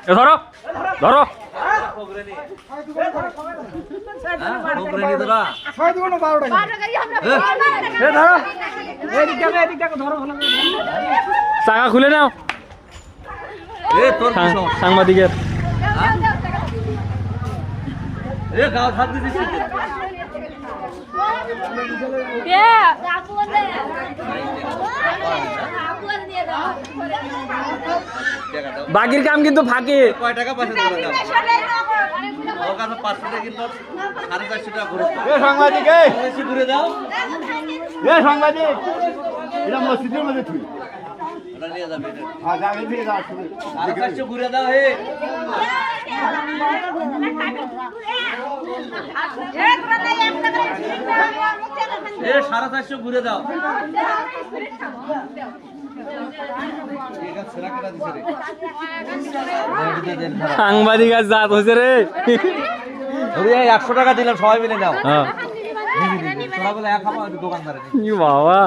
ধরো ধরো চাকা খুলে নাও সাংবাদিকের বাকির কাম কিন্তু ফাঁকি কয় টাকা পয়সা ওর কাছে 500 টাকা কিন্তু 450 টাকা সাংবাদিক ঘুরে দাও সাংবাদিক এটা মসজিদের মধ্যে তুই ওটা নিয়ে যাবে হ্যাঁ যাবে দিয়ে যাও 450 ঘুরে দাও হে এ 450 ঘুরে দাও সাংবাদিক আজ জাত হয়েছে রে 100 টাকা দিলাম সবাই মিলে নাও হ্যাঁ তোরা বলে এক খাবো দোকানদারে বাবা